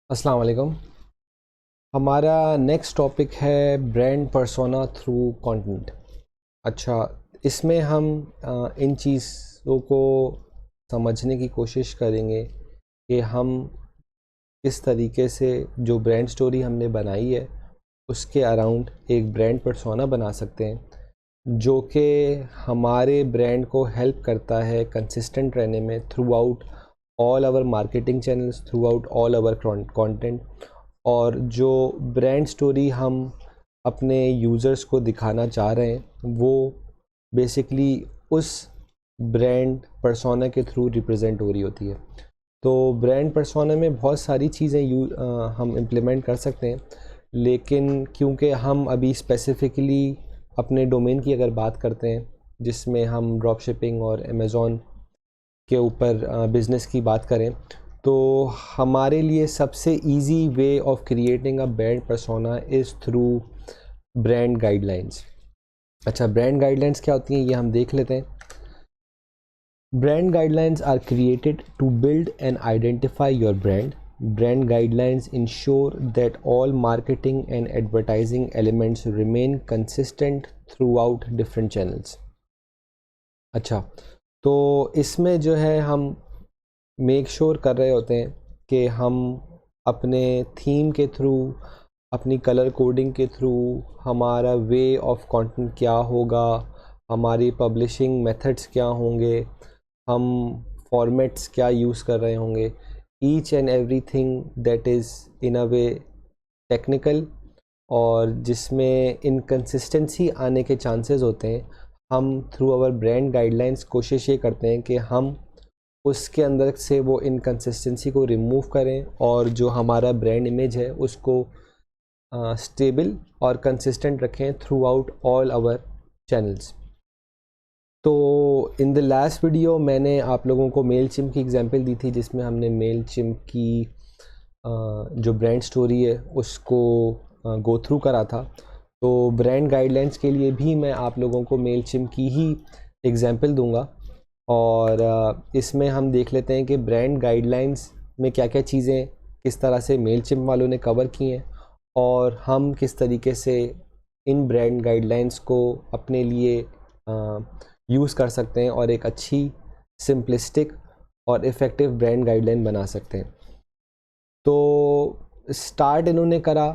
अस्सलाम वालेकुम। हमारा नेक्स्ट टॉपिक है ब्रांड पर्सोना थ्रू कंटेंट। अच्छा, इसमें हम इन चीज़ों को समझने की कोशिश करेंगे कि हम किस तरीके से जो ब्रांड स्टोरी हमने बनाई है उसके अराउंड एक ब्रांड पर्सोना बना सकते हैं जो कि हमारे ब्रांड को हेल्प करता है कंसिस्टेंट रहने में throughout all our marketing channels, throughout all our content. और जो ब्रांड स्टोरी हम अपने यूज़र्स को दिखाना चाह रहे हैं वो बेसिकली उस ब्रांड पर्सोना के थ्रू रिप्रेजेंट हो रही होती है। तो ब्रांड पर्सोना में बहुत सारी चीज़ें हम इम्प्लीमेंट कर सकते हैं, लेकिन क्योंकि हम अभी स्पेसिफ़िकली अपने डोमेन की अगर बात करते हैं जिसमें हम ड्रॉप शिपिंग और अमेज़ॉन के ऊपर बिज़नेस की बात करें, तो हमारे लिए सबसे easy way of creating a brand persona is through brand guidelines. अच्छा, ब्रांड गाइडलाइंस क्या होती हैं ये हम देख लेते हैं। Brand guidelines are created to build and identify your brand. Brand guidelines ensure that all marketing and advertising elements remain consistent throughout different channels. अच्छा, तो इसमें जो है हम मेक श्योर कर रहे होते हैं कि हम अपने थीम के थ्रू, अपनी कलर कोडिंग के थ्रू, हमारा वे ऑफ कंटेंट क्या होगा, हमारी पब्लिशिंग मेथड्स क्या होंगे, हम फॉर्मेट्स क्या यूज़ कर रहे होंगे, each and every thing that is in a way technical और जिसमें इनकन्सिस्टेंसी आने के चांसेस होते हैं, हम थ्रू आवर ब्रांड गाइडलाइंस कोशिश ये करते हैं कि हम उसके अंदर से वो इनकन्सिस्टेंसी को रिमूव करें और जो हमारा ब्रांड इमेज है उसको स्टेबल और कंसिस्टेंट रखें throughout all our channels. तो इन द लास्ट वीडियो मैंने आप लोगों को मेल चिम की एग्जांपल दी थी जिसमें हमने मेल चिम की जो ब्रांड स्टोरी है उसको गो थ्रू करा था। तो ब्रांड गाइडलाइंस के लिए भी मैं आप लोगों को मेल चिम की ही एग्जांपल दूंगा और इसमें हम देख लेते हैं कि ब्रांड गाइडलाइंस में क्या क्या चीज़ें किस तरह से मेल चिम वालों ने कवर की हैं और हम किस तरीके से इन ब्रांड गाइडलाइंस को अपने लिए यूज़ कर सकते हैं और एक अच्छी सिंपलिस्टिक और इफ़ेक्टिव ब्रांड गाइडलाइन बना सकते हैं। तो स्टार्ट इन्होंने करा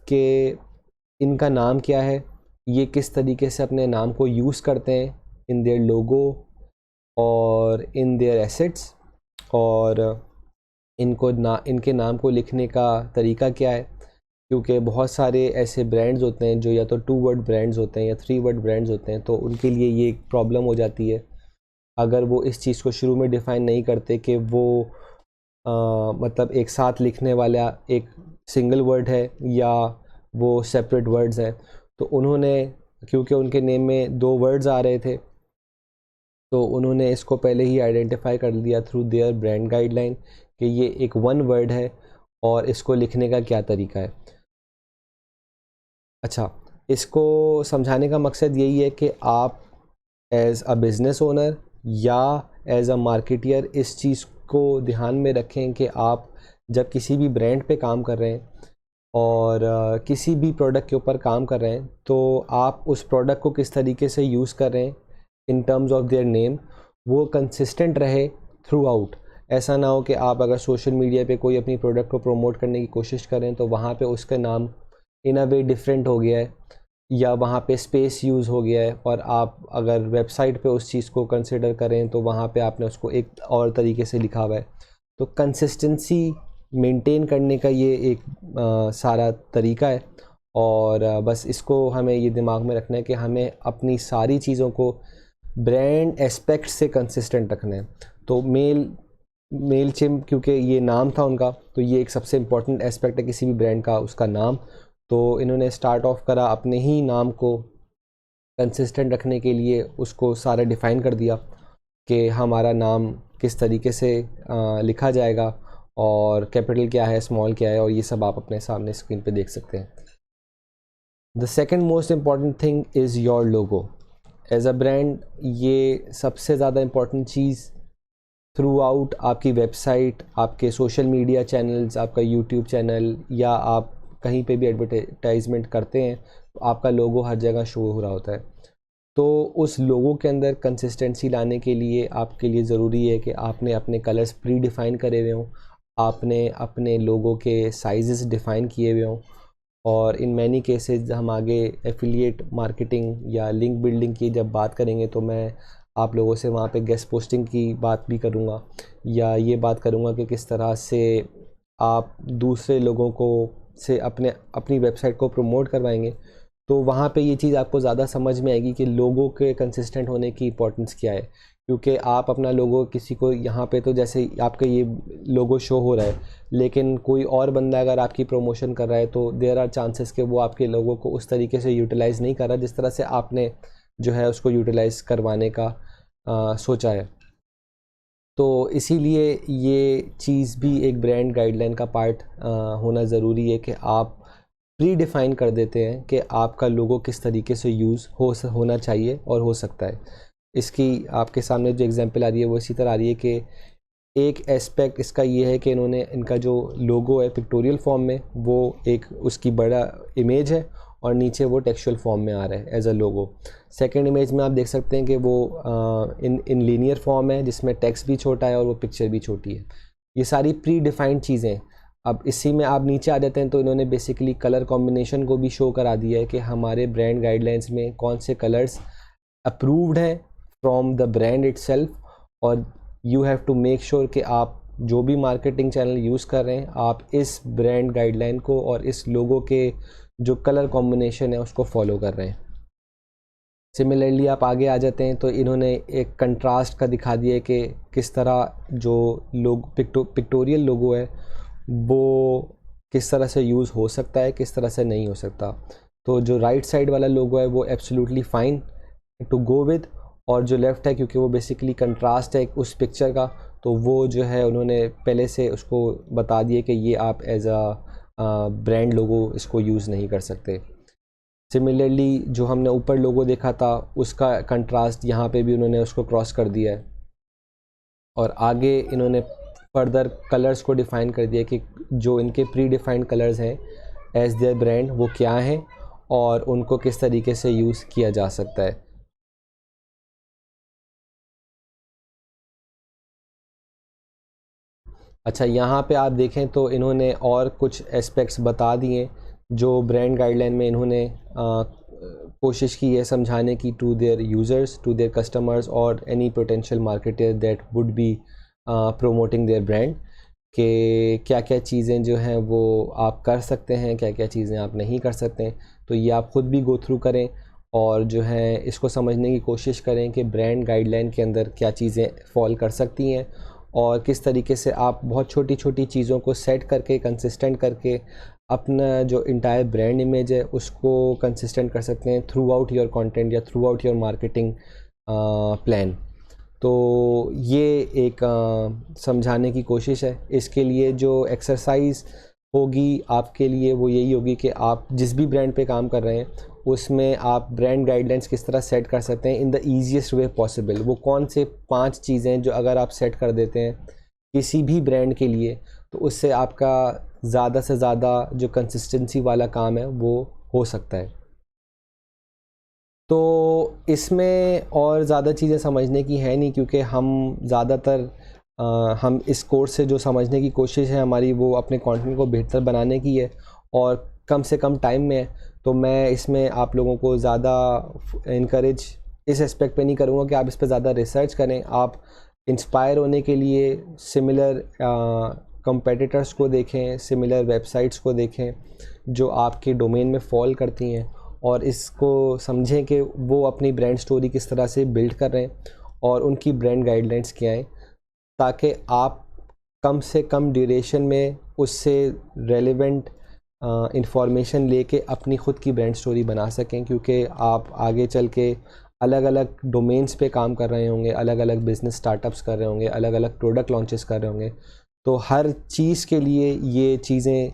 कि इनका नाम क्या है, ये किस तरीके से अपने नाम को यूज़ करते हैं इन देयर लोगो और इन देयर एसेट्स, और इनके नाम को लिखने का तरीका क्या है, क्योंकि बहुत सारे ऐसे ब्रांड्स होते हैं जो या तो 2 वर्ड ब्रांड्स होते हैं या 3 वर्ड ब्रांड्स होते हैं, तो उनके लिए ये एक प्रॉब्लम हो जाती है अगर वो इस चीज़ को शुरू में डिफ़ाइन नहीं करते कि वो मतलब एक साथ लिखने वाला एक सिंगल वर्ड है या वो सेपरेट वर्ड्स हैं। तो उन्होंने, क्योंकि उनके नेम में 2 वर्ड्स आ रहे थे, तो उन्होंने इसको पहले ही आइडेंटिफाई कर दिया थ्रू देयर ब्रांड गाइडलाइन कि ये एक वन वर्ड है और इसको लिखने का क्या तरीका है। अच्छा, इसको समझाने का मकसद यही है कि आप एज़ अ बिज़नेस ओनर या एज़ अ मार्केटियर इस चीज़ को ध्यान में रखें कि आप जब किसी भी ब्रांड पे काम कर रहे हैं और किसी भी प्रोडक्ट के ऊपर काम कर रहे हैं, तो आप उस प्रोडक्ट को किस तरीके से यूज़ कर रहे हैं in terms of their name, वो कंसिस्टेंट रहे थ्रू आउट। ऐसा ना हो कि आप अगर सोशल मीडिया पे कोई अपनी प्रोडक्ट को प्रमोट करने की कोशिश करें तो वहाँ पे उसका नाम इन अ वे डिफरेंट हो गया है या वहाँ पे स्पेस यूज़ हो गया है, और आप अगर वेबसाइट पे उस चीज़ को कंसिडर करें तो वहाँ पे आपने उसको एक और तरीके से लिखा हुआ है। तो कंसिस्टेंसी मेंटेन करने का ये एक सारा तरीका है और बस इसको हमें ये दिमाग में रखना है कि हमें अपनी सारी चीज़ों को ब्रांड एस्पेक्ट से कंसिस्टेंट रखना है। तो मेल चिम, क्योंकि ये नाम था उनका, तो ये एक सबसे इम्पॉर्टेंट एस्पेक्ट है किसी भी ब्रांड का, उसका नाम। तो इन्होंने स्टार्ट ऑफ करा अपने ही नाम को कंसिस्टेंट रखने के लिए, उसको सारा डिफ़ाइन कर दिया कि हमारा नाम किस तरीके से लिखा जाएगा और कैपिटल क्या है, स्मॉल क्या है, और ये सब आप अपने सामने स्क्रीन पे देख सकते हैं। The second most important thing is your logo. As a brand ये सबसे ज़्यादा इम्पॉर्टेंट चीज़ थ्रू आउट आपकी वेबसाइट, आपके सोशल मीडिया चैनल्स, आपका यूट्यूब चैनल, या आप कहीं पे भी एडवर्टाइजमेंट करते हैं तो आपका लोगो हर जगह शो हो रहा होता है। तो उस लोगों के अंदर कंसिस्टेंसी लाने के लिए आपके लिए ज़रूरी है कि आपने अपने कलर्स प्री डिफ़ाइन करे हुए हों, आपने अपने लोगों के साइज़ डिफ़ाइन किए हुए हों, और इन मैनी केसेस हम आगे एफिलिएट मार्केटिंग या लिंक बिल्डिंग की जब बात करेंगे तो मैं आप लोगों से वहाँ पे गेस्ट पोस्टिंग की बात भी करूँगा, या ये बात करूँगा कि किस तरह से आप दूसरे लोगों को से अपनी वेबसाइट को प्रमोट करवाएंगे। तो वहाँ पे ये चीज़ आपको ज़्यादा समझ में आएगी कि लोगों के कंसिस्टेंट होने की इंपॉर्टेंस क्या है। क्योंकि आप अपना लोगो किसी को यहाँ पे तो जैसे आपका ये लोगो शो हो रहा है, लेकिन कोई और बंदा अगर आपकी प्रमोशन कर रहा है तो देयर आर चांसेस कि वो आपके लोगो को उस तरीके से यूटिलाइज़ नहीं कर रहा जिस तरह से आपने जो है उसको यूटिलाइज़ करवाने का सोचा है। तो इसीलिए ये चीज़ भी एक ब्रांड गाइडलाइन का पार्ट होना ज़रूरी है कि आप प्री डिफ़ाइन कर देते हैं कि आपका लोगो किस तरीके से यूज़ होना चाहिए और हो सकता है। इसकी आपके सामने जो एग्जांपल आ रही है वो इसी तरह आ रही है कि एक एस्पेक्ट इसका ये है कि इनका जो लोगो है पिक्टोरियल फॉर्म में, वो एक उसकी बड़ा इमेज है और नीचे वो टेक्सचुअल फॉर्म में आ रहा है as a logo. Second image में आप देख सकते हैं कि वो इन लीनियर फॉर्म है जिसमें टेक्स्ट भी छोटा है और वो पिक्चर भी छोटी है। ये सारी प्री डिफाइंड चीज़ें। अब इसी में आप नीचे आ जाते हैं तो इन्होंने बेसिकली कलर कॉम्बिनेशन को भी शो करा दिया है कि हमारे ब्रांड गाइडलाइंस में कौन से कलर्स अप्रूव्ड हैं फ्रॉम द ब्रांड इटसेल्फ, और you have to make sure कि आप जो भी मार्केटिंग चैनल यूज़ कर रहे हैं आप इस ब्रांड गाइडलाइन को और इस लोगो के जो कलर कॉम्बिनेशन है उसको फॉलो कर रहे हैं। सिमिलरली आप आगे आ जाते हैं तो इन्होंने एक कंट्रास्ट का दिखा दिया है कि किस तरह जो पिक्टोरियल लोगो है वो किस तरह से यूज़ हो सकता है, किस तरह से नहीं हो सकता। तो जो राइट साइड वाला लोगो है वो absolutely fine to go with, और जो लेफ़्ट है क्योंकि वो बेसिकली कंट्रास्ट है उस पिक्चर का, तो वो जो है उन्होंने पहले से उसको बता दिए कि ये आप एज अ ब्रांड लोगो इसको यूज़ नहीं कर सकते। सिमिलरली जो हमने ऊपर लोगो देखा था उसका कंट्रास्ट यहाँ पे भी उन्होंने उसको क्रॉस कर दिया है, और आगे इन्होंने फर्दर कलर्स को डिफ़ाइन कर दिया कि जो इनके प्री डिफाइंड कलर्स हैं एज देयर ब्रांड वो क्या हैं और उनको किस तरीके से यूज़ किया जा सकता है। अच्छा, यहाँ पे आप देखें तो इन्होंने और कुछ एस्पेक्ट्स बता दिए जो ब्रांड गाइडलाइन में इन्होंने कोशिश की है समझाने की to their users, to their customers और any potential marketer that would be promoting their brand, कि क्या क्या चीज़ें जो हैं वो आप कर सकते हैं, क्या क्या चीज़ें आप नहीं कर सकते हैं। तो ये आप ख़ुद भी गो थ्रू करें और जो है इसको समझने की कोशिश करें कि ब्रांड गाइडलाइन के अंदर क्या चीज़ें फॉल कर सकती हैं और किस तरीके से आप बहुत छोटी छोटी चीज़ों को सेट करके कंसिस्टेंट करके अपना जो इंटायर ब्रांड इमेज है उसको कंसिस्टेंट कर सकते हैं थ्रू आउट योर कंटेंट या through out your marketing plan. तो ये एक समझाने की कोशिश है। इसके लिए जो एक्सरसाइज होगी आपके लिए वो यही होगी कि आप जिस भी ब्रांड पे काम कर रहे हैं उसमें आप ब्रांड गाइडलाइंस किस तरह सेट कर सकते हैं in the easiest way possible. वो कौन से 5 चीज़ें जो अगर आप सेट कर देते हैं किसी भी ब्रांड के लिए तो उससे आपका ज़्यादा से ज़्यादा जो कंसिस्टेंसी वाला काम है वो हो सकता है। तो इसमें और ज़्यादा चीज़ें समझने की है नहीं क्योंकि हम ज़्यादातर हम इस कोर्स से जो समझने की कोशिश है हमारी वो अपने कंटेंट को बेहतर बनाने की है और कम से कम टाइम में है। तो मैं इसमें आप लोगों को ज़्यादा इनकरेज इस एस्पेक्ट पे नहीं करूँगा कि आप इस पे ज़्यादा रिसर्च करें। आप इंस्पायर होने के लिए सिमिलर कंपेटिटर्स को देखें, सिमिलर वेबसाइट्स को देखें जो आपके डोमेन में फॉल करती हैं और इसको समझें कि वो अपनी ब्रांड स्टोरी किस तरह से बिल्ड कर रहे हैं और उनकी ब्रांड गाइडलाइंस क्या हैं, ताकि आप कम से कम ड्यूरेशन में उससे रेलेवेंट इंफॉर्मेशन लेके अपनी ख़ुद की ब्रांड स्टोरी बना सकें। क्योंकि आप आगे चल के अलग अलग डोमेन्स पे काम कर रहे होंगे, अलग अलग बिज़नेस स्टार्टअप्स कर रहे होंगे, अलग अलग प्रोडक्ट लॉन्चेस कर रहे होंगे, तो हर चीज़ के लिए ये चीज़ें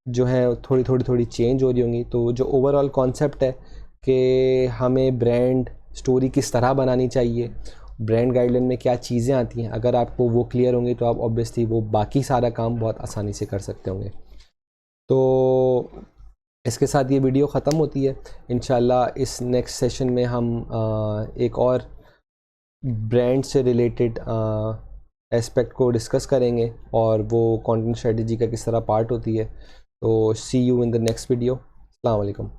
जो हैं थोड़ी चेंज हो रही होंगी। तो जो ओवरऑल कॉन्सेप्ट है कि हमें ब्रांड स्टोरी किस तरह बनानी चाहिए ब्रांड गाइडलाइन में क्या चीज़ें आती हैं, अगर आपको वो क्लियर होंगे तो आप ऑब्वियसली वो बाकी सारा काम बहुत आसानी से कर सकते होंगे। तो इसके साथ ये वीडियो ख़त्म होती है। इंशाल्लाह इस नेक्स्ट सेशन में हम एक और ब्रांड से रिलेटेड एस्पेक्ट को डिस्कस करेंगे और वो कंटेंट स्ट्रेटजी का किस तरह पार्ट होती है। तो see you in the next video. अस्सलाम वालेकुम।